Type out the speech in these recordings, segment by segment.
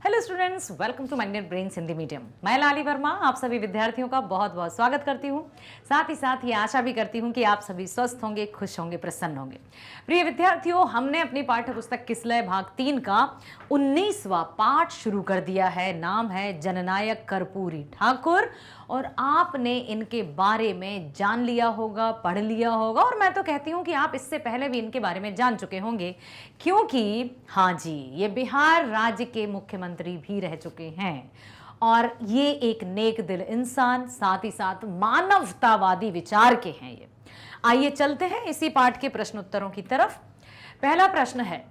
Hello students, welcome to minded brains Hindi medium. मैं लाली वर्मा आप सभी विद्यार्थियों का बहुत बहुत स्वागत करती हूँ। साथ ही साथ ये आशा भी करती हूँ कि आप सभी स्वस्थ होंगे, खुश होंगे, प्रसन्न होंगे। प्रिय विद्यार्थियों, हमने अपनी पाठ्य पुस्तक किसलय भाग 3 का 19वां पाठ शुरू कर दिया है। नाम है जननायक कर्पूरी ठाकुर और आपने इनके बारे में जान लिया होगा, पढ़ लिया होगा और मैं तो कहती हूँ कि आप इससे पहले भी इनके बारे में जान चुके होंगे, क्योंकि हाँ जी, ये बिहार राज्य के मुख्यमंत्री भी रह चुके हैं और ये एक नेक दिल इंसान, साथ ही साथ मानवतावादी विचार के हैं ये। आइए चलते हैं इसी पाठ के प्रश्नोत्तरों की तरफ। पहला प्रश्न है,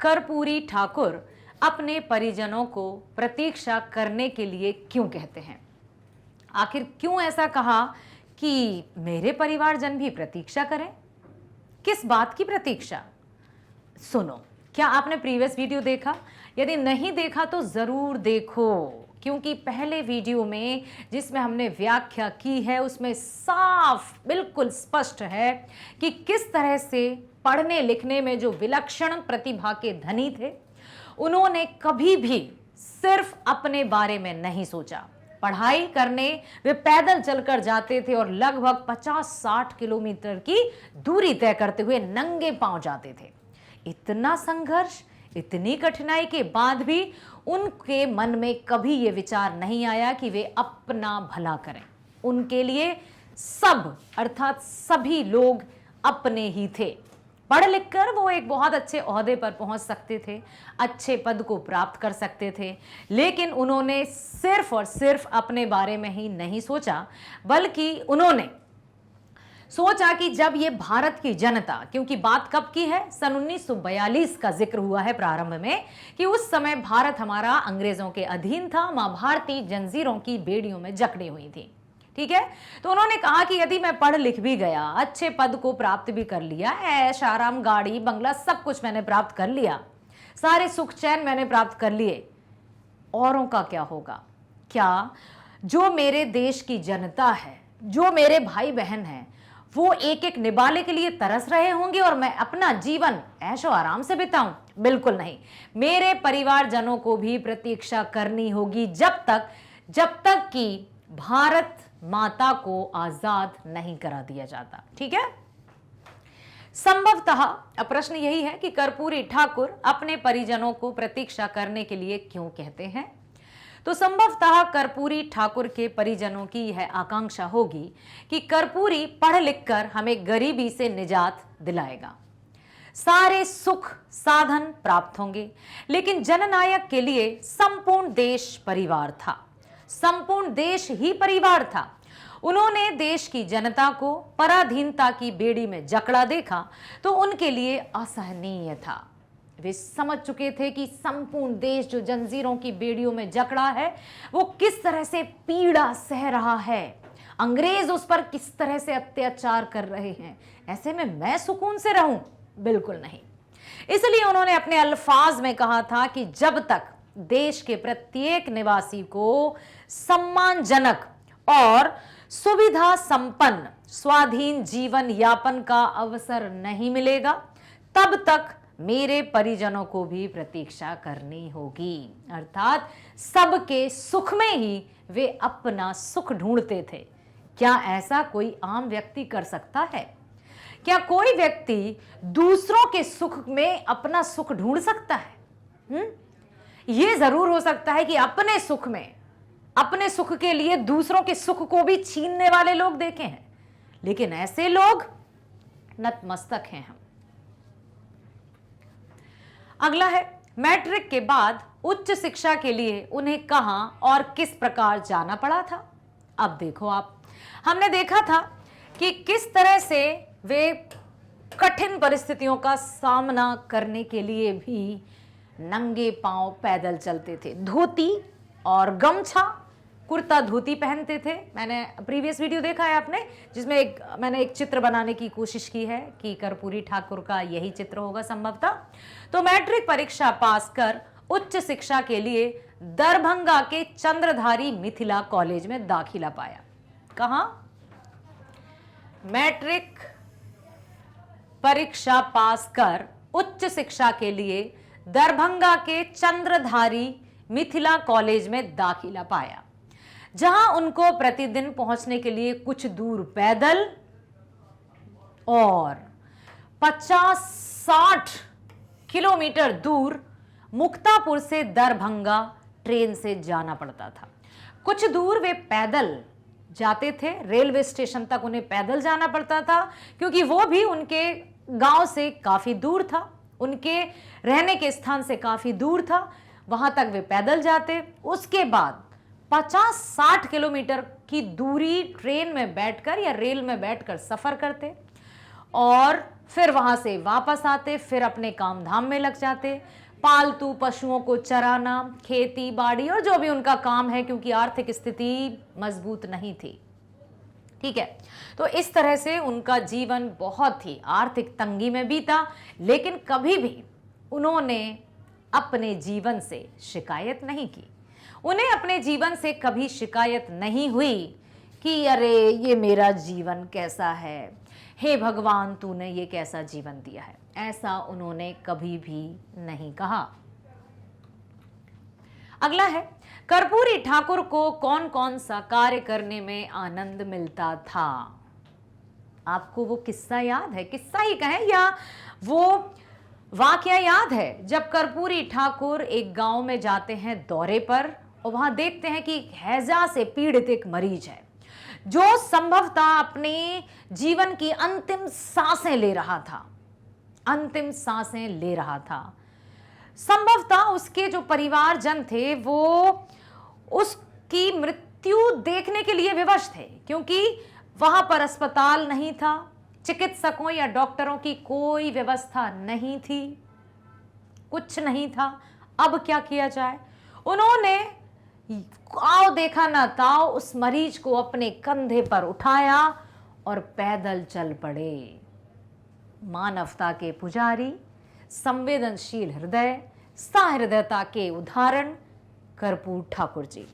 कर्पूरी ठाकुर अपने परिजनों को प्रतीक्षा करने के लिए क्यों कहते हैं? आखिर क्यों ऐसा कहा कि मेरे परिवारजन भी प्रतीक्षा करें? किस बात की प्रतीक्षा? सुनो, क्या आपने प्रीवियस वीडियो देखा? यदि नहीं देखा तो जरूर देखो, क्योंकि पहले वीडियो में जिसमें हमने व्याख्या की है उसमें साफ बिल्कुल स्पष्ट है कि किस तरह से पढ़ने लिखने में जो विलक्षण प्रतिभा के धनी थे, उन्होंने कभी भी सिर्फ अपने बारे में नहीं सोचा। पढ़ाई करने वे पैदल चलकर जाते थे और लगभग 50-60 किलोमीटर की दूरी तय करते हुए नंगे पांव जाते थे। इतना संघर्ष, इतनी कठिनाई के बाद भी उनके मन में कभी ये विचार नहीं आया कि वे अपना भला करें। उनके लिए सब अर्थात सभी लोग अपने ही थे। पढ़ लिख कर वो एक बहुत अच्छे ओहदे पर पहुंच सकते थे, अच्छे पद को प्राप्त कर सकते थे, लेकिन उन्होंने सिर्फ और सिर्फ अपने बारे में ही नहीं सोचा, बल्कि उन्होंने सोचा कि जब ये भारत की जनता, क्योंकि बात कब की है, सन 1942 का जिक्र हुआ है प्रारंभ में, कि उस समय भारत हमारा अंग्रेजों के अधीन था, मां भारती जंजीरों की बेड़ियों में जकड़ी हुई थी। ठीक है, तो उन्होंने कहा कि यदि मैं पढ़ लिख भी गया, अच्छे पद को प्राप्त भी कर लिया, ऐश आराम, गाड़ी बंगला सब कुछ मैंने प्राप्त कर लिया, सारे सुख चैन मैंने प्राप्त कर लिए, औरों का क्या होगा? क्या जो मेरे देश की जनता है, जो मेरे भाई बहन हैं, वो एक एक निवाले के लिए तरस रहे होंगे और मैं अपना जीवन ऐशो आराम से बिताऊं? बिल्कुल नहीं। मेरे परिवारजनों को भी प्रतीक्षा करनी होगी जब तक कि भारत माता को आजाद नहीं करा दिया जाता। ठीक है, संभवतः अब प्रश्न यही है कि कर्पूरी ठाकुर अपने परिजनों को प्रतीक्षा करने के लिए क्यों कहते हैं? तो संभवतः कर्पूरी ठाकुर के परिजनों की यह आकांक्षा होगी कि कर्पूरी पढ़ लिख कर हमें गरीबी से निजात दिलाएगा, सारे सुख साधन प्राप्त होंगे। लेकिन जननायक के लिए संपूर्ण देश परिवार था, संपूर्ण देश ही परिवार था। उन्होंने देश की जनता को पराधीनता की बेड़ी में जकड़ा देखा तो उनके लिए असहनीय था। वे समझ चुके थे कि संपूर्ण देश जो जंजीरों की बेड़ियों में जकड़ा है, वो किस तरह से पीड़ा सह रहा है, अंग्रेज उस पर किस तरह से अत्याचार कर रहे हैं। ऐसे में मैं सुकून से रहूं? बिल्कुल नहीं। इसलिए उन्होंने अपने अल्फाज में कहा था कि जब तक देश के प्रत्येक निवासी को सम्मानजनक और सुविधा संपन्न स्वाधीन जीवन यापन का अवसर नहीं मिलेगा, तब तक मेरे परिजनों को भी प्रतीक्षा करनी होगी। अर्थात सबके सुख में ही वे अपना सुख ढूंढते थे। क्या ऐसा कोई आम व्यक्ति कर सकता है? क्या कोई व्यक्ति दूसरों के सुख में अपना सुख ढूंढ सकता है? यह जरूर हो सकता है कि अपने सुख में, अपने सुख के लिए दूसरों के सुख को भी छीनने वाले लोग देखे हैं, लेकिन ऐसे लोग नतमस्तक हैं हम। अगला है, मैट्रिक के बाद उच्च शिक्षा के लिए उन्हें कहां और किस प्रकार जाना पड़ा था? अब देखो आप, हमने देखा था कि किस तरह से वे कठिन परिस्थितियों का सामना करने के लिए भी नंगे पांव पैदल चलते थे। धोती और गमछा, कुर्ता धोती पहनते थे। मैंने प्रीवियस वीडियो देखा है आपने, जिसमें मैंने एक चित्र बनाने की कोशिश की है कि कर्पूरी ठाकुर का यही चित्र होगा संभवतः। तो मैट्रिक परीक्षा पास कर उच्च शिक्षा के लिए दरभंगा के चंद्रधारी मिथिला कॉलेज में दाखिला पाया। कहां? मैट्रिक परीक्षा पास कर उच्च शिक्षा के लिए दरभंगा के चंद्रधारी मिथिला कॉलेज में दाखिला पाया, जहां उनको प्रतिदिन पहुंचने के लिए कुछ दूर पैदल और 50-60 किलोमीटर दूर मुक्तापुर से दरभंगा ट्रेन से जाना पड़ता था। कुछ दूर वे पैदल जाते थे, रेलवे स्टेशन तक उन्हें पैदल जाना पड़ता था, क्योंकि वो भी उनके गांव से काफी दूर था, उनके रहने के स्थान से काफी दूर था, वहां तक वे पैदल जाते। उसके बाद 50-60 किलोमीटर की दूरी ट्रेन में बैठकर या रेल में बैठकर सफर करते और फिर वहां से वापस आते, फिर अपने काम धाम में लग जाते, पालतू पशुओं को चराना, खेती बाड़ी और जो भी उनका काम है, क्योंकि आर्थिक स्थिति मजबूत नहीं थी। ठीक है, तो इस तरह से उनका जीवन बहुत ही आर्थिक तंगी में बीता, लेकिन कभी भी उन्होंने अपने जीवन से शिकायत नहीं की। उन्हें अपने जीवन से कभी शिकायत नहीं हुई कि अरे ये मेरा जीवन कैसा है, हे भगवान तूने ये कैसा जीवन दिया है, ऐसा उन्होंने कभी भी नहीं कहा। अगला है, कर्पूरी ठाकुर को कौन कौन सा कार्य करने में आनंद मिलता था। आपको वो किस्सा याद है, किस्सा ही कहें या वो वाकया याद है, जब कर्पूरी ठाकुर एक गांव में जाते हैं दौरे पर और वहां देखते हैं कि हैजा से पीड़ित एक मरीज है जो संभवतः अपने जीवन की अंतिम सांसें ले रहा था, अंतिम सांसें ले रहा था। संभवतः उसके जो परिवारजन थे वो उसकी मृत्यु देखने के लिए विवश थे, क्योंकि वहां पर अस्पताल नहीं था, चिकित्सकों या डॉक्टरों की कोई व्यवस्था नहीं थी, कुछ नहीं था। अब क्या किया जाए? उन्होंने आओ देखा ना ताओ उस मरीज को अपने कंधे पर उठाया और पैदल चल पड़े। मानवता के पुजारी, संवेदनशील हृदय, सहृदयता के उदाहरण कर्पूर ठाकुर जी।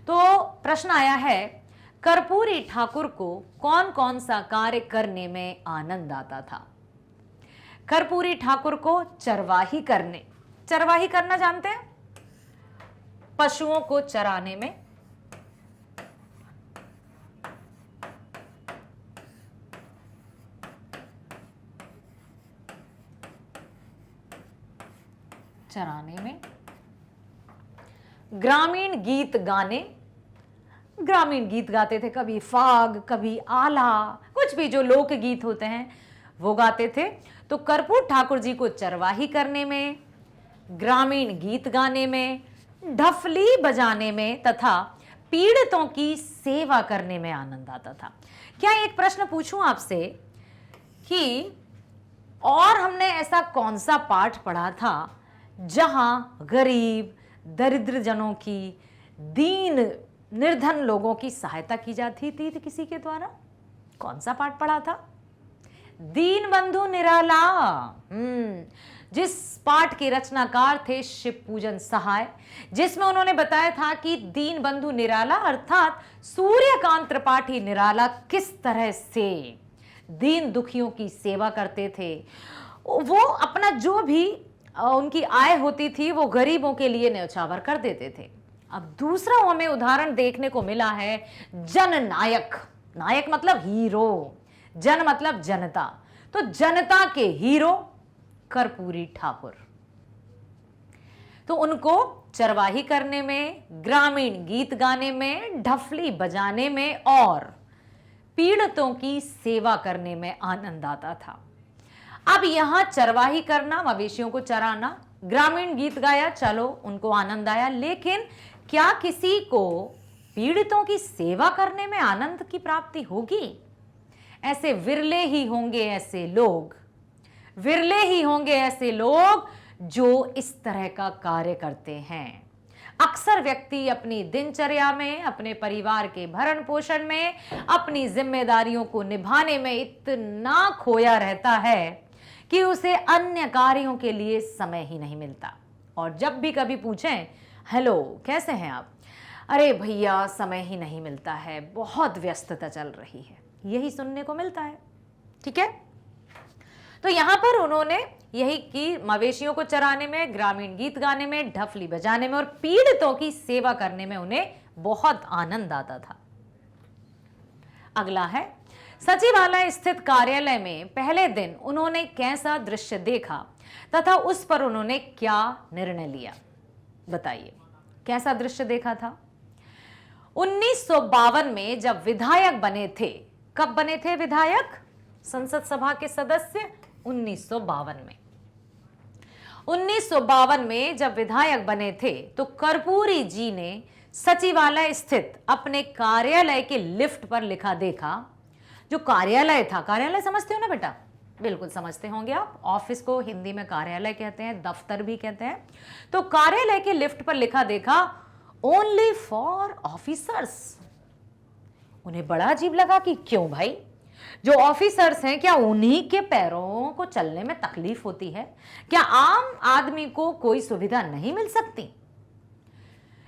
तो प्रश्न आया है, कर्पूरी ठाकुर को कौन कौन सा कार्य करने में आनंद आता था? कर्पूरी ठाकुर को चरवाही करना जानते हैं? पशुओं को चराने में, ग्रामीण गीत गाते थे, कभी फाग, कभी आला, कुछ भी जो लोक गीत होते हैं वो गाते थे। तो कर्पूर ठाकुर जी को चरवाही करने में, ग्रामीण गीत गाने में, ढफली बजाने में तथा पीड़ितों की सेवा करने में आनंद आता था। क्या एक प्रश्न पूछूं आपसे कि और हमने ऐसा कौन सा पाठ पढ़ा था जहां गरीब, दरिद्र जनों की, दीन निर्धन लोगों की सहायता की जाती थी किसी के द्वारा? कौन सा पाठ पढ़ा था? दीन बंधु निराला। जिस पाठ के रचनाकार थे शिव पूजन सहाय, जिसमें उन्होंने बताया था कि दीन बंधु निराला अर्थात सूर्यकांत त्रिपाठी निराला किस तरह से दीन दुखियों की सेवा करते थे। वो अपना जो भी उनकी आय होती थी वो गरीबों के लिए न्यौछावर कर देते थे। अब दूसरा हमें उदाहरण देखने को मिला है जननायक। नायक मतलब हीरो, जन मतलब जनता, तो जनता के हीरो कर्पूरी ठाकुर। तो उनको चरवाही करने में, ग्रामीण गीत गाने में, ढफली बजाने में और पीड़ितों की सेवा करने में आनंद आता था। अब यहां चरवाही करना, मवेशियों को चराना, ग्रामीण गीत गाया, चलो उनको आनंद आया, लेकिन क्या किसी को पीड़ितों की सेवा करने में आनंद की प्राप्ति होगी? ऐसे विरले ही होंगे ऐसे लोग जो इस तरह का कार्य करते हैं। अक्सर व्यक्ति अपनी दिनचर्या में, अपने परिवार के भरण पोषण में, अपनी जिम्मेदारियों को निभाने में इतना खोया रहता है कि उसे अन्य कार्यों के लिए समय ही नहीं मिलता। और जब भी कभी पूछें, हेलो कैसे हैं आप? अरे भैया समय ही नहीं मिलता है, बहुत व्यस्तता चल रही है, यही सुनने को मिलता है। ठीक है, तो यहां पर उन्होंने यही कि मवेशियों को चराने में, ग्रामीण गीत गाने में, ढफली बजाने में और पीड़ितों की सेवा करने में उन्हें बहुत आनंद आता था। अगला है, सचिवालय स्थित कार्यालय में पहले दिन उन्होंने कैसा दृश्य देखा तथा उस पर उन्होंने क्या निर्णय लिया? बताइए, कैसा दृश्य देखा था? 1952 में जब विधायक बने थे, कब बने थे विधायक, संसद सभा के सदस्य? 1952 में। 1952 में जब विधायक बने थे तो कर्पूरी जी ने सचिवालय स्थित अपने कार्यालय के लिफ्ट पर लिखा देखा। जो कार्यालय था, कार्यालय समझते हो ना बेटा? बिल्कुल समझते होंगे आप। ऑफिस को हिंदी में कार्यालय कहते हैं, दफ्तर भी कहते हैं। तो कार्यालय के लिफ्ट पर लिखा देखा, ओनली फॉर ऑफिसर्स। उन्हें बड़ा अजीब लगा कि क्यों भाई, जो ऑफिसर्स हैं क्या उन्हीं के पैरों को चलने में तकलीफ होती है? क्या आम आदमी को कोई सुविधा नहीं मिल सकती?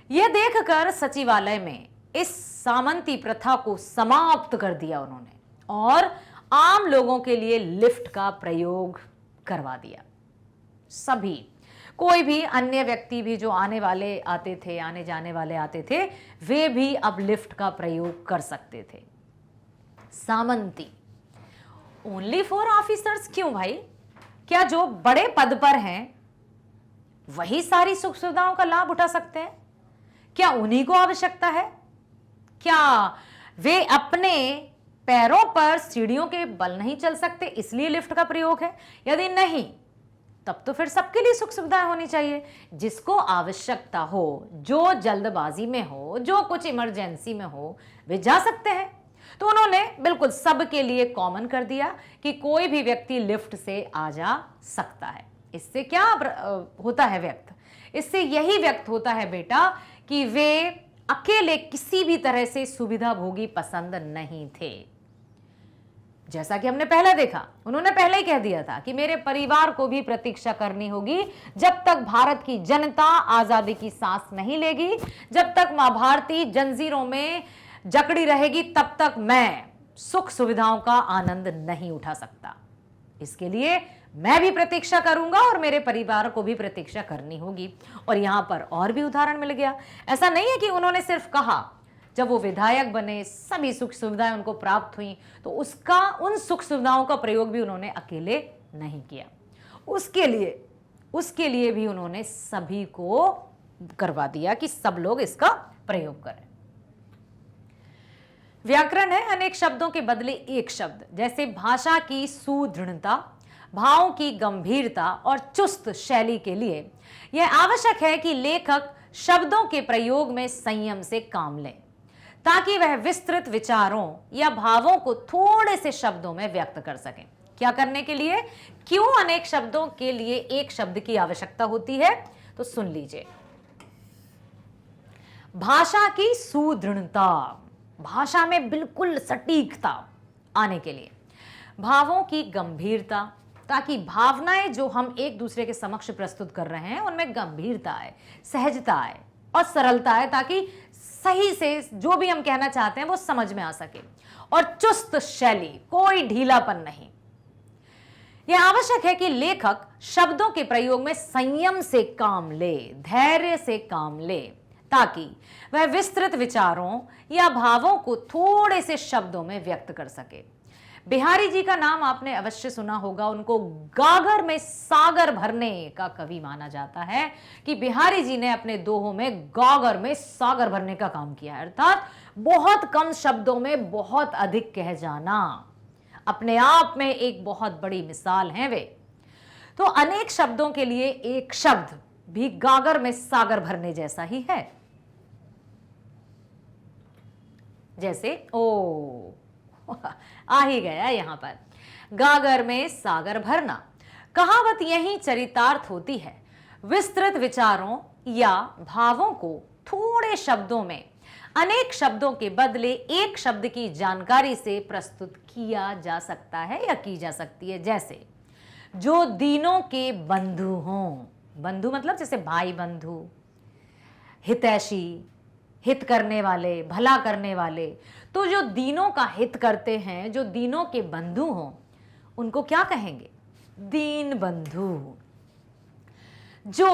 यह देखकर सचिवालय में इस सामंती प्रथा को समाप्त कर दिया उन्होंने और आम लोगों के लिए लिफ्ट का प्रयोग करवा दिया। सभी, कोई भी अन्य व्यक्ति भी जो आने जाने वाले आते थे, वे भी अब लिफ्ट का प्रयोग कर सकते थे। सामंती, ओनली फॉर ऑफिसर्स क्यों भाई? क्या जो बड़े पद पर हैं वही सारी सुख सुविधाओं का लाभ उठा सकते हैं? क्या उन्हीं को आवश्यकता है? क्या वे अपने पैरों पर सीढ़ियों के बल नहीं चल सकते इसलिए लिफ्ट का प्रयोग है? यदि नहीं, तब तो फिर सबके लिए सुख सुविधाएं होनी चाहिए। जिसको आवश्यकता हो, जो जल्दबाजी में हो, जो कुछ इमरजेंसी में हो, वे जा सकते हैं। तो उन्होंने बिल्कुल सबके लिए कॉमन कर दिया कि कोई भी व्यक्ति लिफ्ट से आ जा सकता है। इससे क्या होता है व्यक्त? इससे यही व्यक्त होता है बेटा कि वे अकेले किसी भी तरह से सुविधा भोगी पसंद नहीं थे। जैसा कि हमने पहले देखा, उन्होंने पहले ही कह दिया था कि मेरे परिवार को भी प्रतीक्षा करनी होगी जब तक भारत की जनता आजादी की सांस नहीं लेगी, जब तक मां भारती जंजीरों में जकड़ी रहेगी, तब तक मैं सुख सुविधाओं का आनंद नहीं उठा सकता। इसके लिए मैं भी प्रतीक्षा करूंगा और मेरे परिवार को भी प्रतीक्षा करनी होगी। और यहां पर और भी उदाहरण मिल गया। ऐसा नहीं है कि उन्होंने सिर्फ कहा, जब वो विधायक बने सभी सुख सुविधाएं उनको प्राप्त हुई, तो उन सुख सुविधाओं का प्रयोग भी उन्होंने अकेले नहीं किया। उसके लिए भी उन्होंने सभी को करवा दिया कि सब लोग इसका प्रयोग करें। व्याकरण है अनेक शब्दों के बदले एक शब्द, जैसे भाषा की सुदृढ़ता, भावों की गंभीरता और चुस्त शैली के लिए यह आवश्यक है कि लेखक शब्दों के प्रयोग में संयम से काम लें, ताकि वह विस्तृत विचारों या भावों को थोड़े से शब्दों में व्यक्त कर सकें। क्या करने के लिए? क्यों अनेक शब्दों के लिए एक शब्द की आवश्यकता होती है? तो सुन लीजिए। भाषा की सुदृढ़ता, भाषा में बिल्कुल सटीकता आने के लिए। भावों की गंभीरता, ताकि भावनाएं जो हम एक दूसरे के समक्ष प्रस्तुत कर रहे हैं उनमें गंभीरता आए, सहजता आए और सरलता आए, ताकि सही से जो भी हम कहना चाहते हैं वो समझ में आ सके। और चुस्त शैली, कोई ढीलापन नहीं। यह आवश्यक है कि लेखक शब्दों के प्रयोग में संयम से काम ले, धैर्य से काम ले, ताकि वह विस्तृत विचारों या भावों को थोड़े से शब्दों में व्यक्त कर सके। बिहारी जी का नाम आपने अवश्य सुना होगा। उनको गागर में सागर भरने का कवि माना जाता है कि बिहारी जी ने अपने दोहों में गागर में सागर भरने का काम किया है, अर्थात बहुत कम शब्दों में बहुत अधिक कह जाना। अपने आप में एक बहुत बड़ी मिसाल है वे। तो अनेक शब्दों के लिए एक शब्द भी गागर में सागर भरने जैसा ही है। जैसे ओ आ ही गया यहां पर, गागर में सागर भरना। कहावत यही चरितार्थ होती है। विस्तृत विचारों या भावों को थोड़े शब्दों में अनेक शब्दों के बदले एक शब्द की जानकारी से प्रस्तुत किया जा सकता है या की जा सकती है। जैसे जो दीनों के बंधु हों, बंधु मतलब जैसे भाई बंधु, हितैषी, हित करने वाले, भला करने वाले। तो जो दीनों का हित करते हैं, जो दीनों के बंधु हों, उनको क्या कहेंगे? दीन बंधु। जो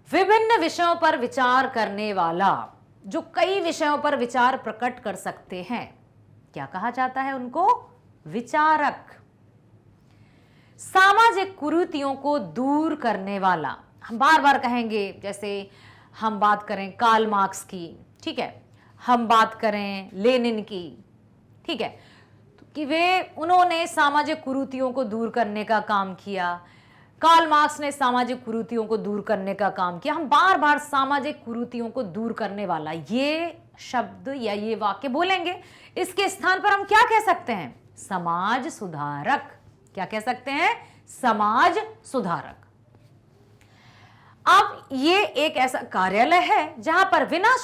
विभिन्न विषयों पर विचार करने वाला, जो कई विषयों पर विचार प्रकट कर सकते हैं, क्या कहा जाता है उनको? विचारक। सामाजिक कुरीतियों को दूर करने वाला, हम बार बार कहेंगे, जैसे हम बात करें कार्ल मार्क्स की, ठीक है, हम बात करें लेनिन की, ठीक है, तो कि उन्होंने सामाजिक कुरीतियों को दूर करने का काम किया, कार्ल मार्क्स ने सामाजिक कुरीतियों को दूर करने का काम किया। हम बार बार सामाजिक कुरीतियों को दूर करने वाला ये शब्द या ये वाक्य बोलेंगे। इसके स्थान पर हम क्या कह सकते हैं? समाज सुधारक। क्या कह सकते हैं? समाज सुधारक। अब ये एक ऐसा कार्यालय है जहां पर बिना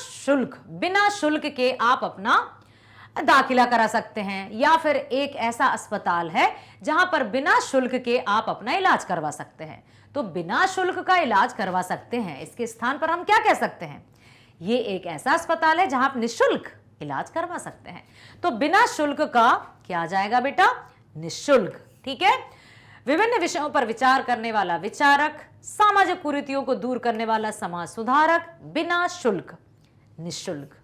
शुल्क के आप अपना दाखिला करा सकते हैं, या फिर एक ऐसा अस्पताल है जहां पर बिना शुल्क के आप अपना इलाज करवा सकते हैं। तो बिना शुल्क का इलाज करवा सकते हैं, इसके स्थान पर हम क्या कह सकते हैं? ये एक ऐसा अस्पताल है जहां आप निःशुल्क इलाज करवा सकते हैं। तो बिना शुल्क का क्या आ जाएगा बेटा? निःशुल्क। ठीक है, विभिन्न विषयों पर विचार करने वाला विचारक, सामाजिक कुरीतियों को दूर करने वाला समाज सुधारक, बिना शुल्क निःशुल्क।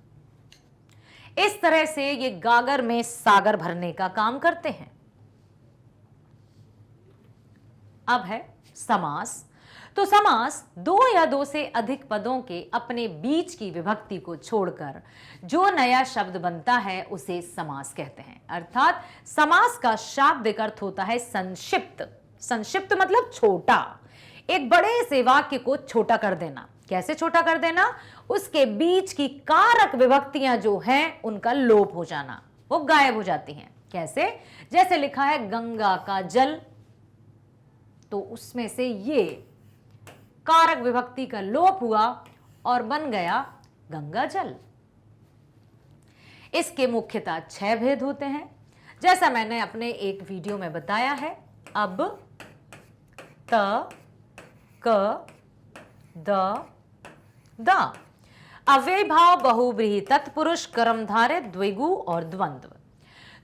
इस तरह से ये गागर में सागर भरने का काम करते हैं। अब है समास। तो समास दो या दो से अधिक पदों के अपने बीच की विभक्ति को छोड़कर जो नया शब्द बनता है उसे समास कहते हैं। अर्थात समास का शाब्दिक अर्थ होता है संक्षिप्त। संक्षिप्त मतलब छोटा, एक बड़े से वाक्य को छोटा कर देना। कैसे छोटा कर देना? उसके बीच की कारक विभक्तियां जो हैं उनका लोप हो जाना, वो गायब हो जाती हैं। कैसे? जैसे लिखा है गंगा का जल, तो उसमें से ये कारक विभक्ति का लोप हुआ और बन गया गंगा जल। इसके मुख्यतः 6 भेद होते हैं, जैसा मैंने अपने एक वीडियो में बताया है। अब, त, क, द, दा। अव्यय भाव, बहुव्रीहि, तत्पुरुष, कर्मधारय, द्विगु और द्वंद्व।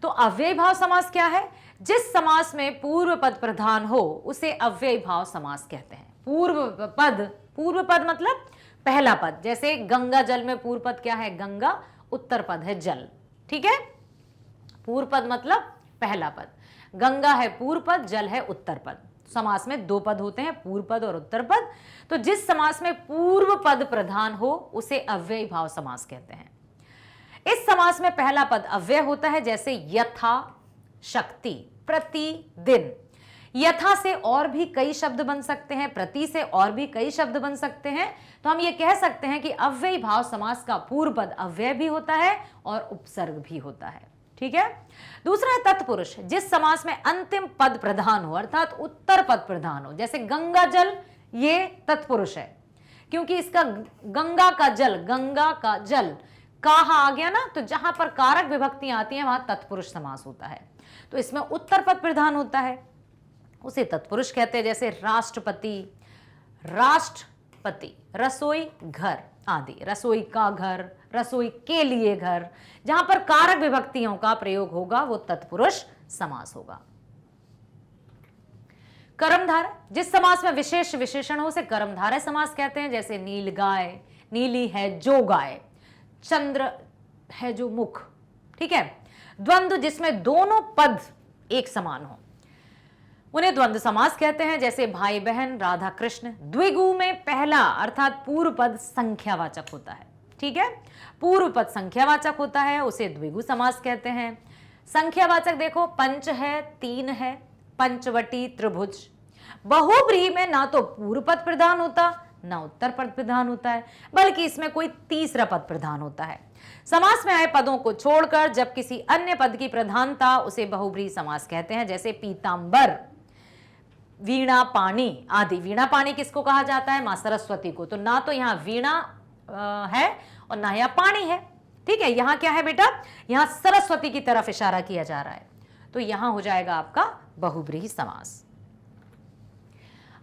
तो अव्यय भाव समास क्या है? जिस समास में पूर्व पद प्रधान हो उसे अव्यय भाव समास कहते हैं। पूर्व पद मतलब पहला पद। जैसे गंगा जल में पूर्व पद क्या है? गंगा, उत्तर पद है जल। ठीक है, पूर्व पद मतलब पहला पद, गंगा है पूर्व पद, जल है उत्तर पद। समास में 2 पद होते हैं, पूर्व पद और उत्तर पद। तो जिस समास में पूर्व पद प्रधान हो उसे अव्यय भाव समास कहते हैं। इस समास में पहला पद अव्यय होता है, जैसे यथा, शक्ति, प्रतिदिन। यथा से और भी कई शब्द बन सकते हैं, प्रति से और भी कई शब्द बन सकते हैं। तो हम ये कह सकते हैं कि अव्यय भाव समास का पूर्व पद अव्यय भी होता है और उपसर्ग भी होता है। ठीक है, दूसरा है तत्पुरुष। जिस समास में अंतिम पद प्रधान हो, अर्थात उत्तर पद प्रधान हो, जैसे गंगा जल, ये तत्पुरुष है क्योंकि इसका गंगा का जल कहा आ गया ना, तो जहां पर कारक विभक्तियां आती हैं वहां तत्पुरुष समास होता है। तो इसमें उत्तर पद प्रधान होता है, उसे तत्पुरुष कहते हैं। जैसे राष्ट्रपति, रसोई घर आदि, रसोई का घर, रसोई के लिए घर, जहां पर कारक विभक्तियों का प्रयोग होगा वो तत्पुरुष समास होगा। कर्मधारय, जिस समास में विशेष विशेषण हो उसे कर्मधारय समास कहते हैं। जैसे नील गाय, नीली है जो गाय, चंद्र है जो मुख। ठीक है, द्वंद्व, जिसमें दोनों पद एक समान हो उन्हें द्वंद्व समास कहते हैं। जैसे भाई बहन, राधा कृष्ण। द्विगु में पहला अर्थात पूर्व पद संख्यावाचक होता है। ठीक है, पूर्व पद संख्यावाचक होता है, उसे द्विगु समास कहते हैं। संख्यावाचक देखो, पंच है, 3 है, पंचवटी, त्रिभुज। बहुव्रीहि में ना तो पूर्व पद प्रधान होता ना उत्तर पद प्रधान होता है, बल्कि इसमें कोई तीसरा पद प्रधान होता है। समास में आए पदों को छोड़कर जब किसी अन्य पद की प्रधानता उसे बहुव्रीहि समास कहते हैं। जैसे पीतांबर, वीणा पानी आदि। वीणा पानी किसको कहा जाता है? मां सरस्वती को। तो ना तो यहाँ वीणा है और ना यहाँ पानी है। ठीक है, यहाँ क्या है बेटा? यहाँ सरस्वती की तरफ इशारा किया जा रहा है, तो यहाँ हो जाएगा आपका बहुव्रीहि समास।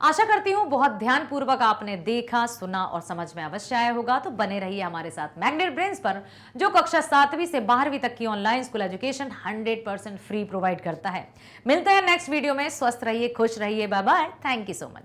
आशा करती हूँ बहुत ध्यानपूर्वक आपने देखा, सुना और समझ में अवश्य आया होगा। तो बने रहिए हमारे साथ मैग्नेट ब्रेन्स पर, जो कक्षा 7वीं से 12वीं तक की online school education 100% free provide करता है। मिलते हैं नेक्स्ट वीडियो में। स्वस्थ रहिए, खुश रहिए। Bye bye. Thank you so much.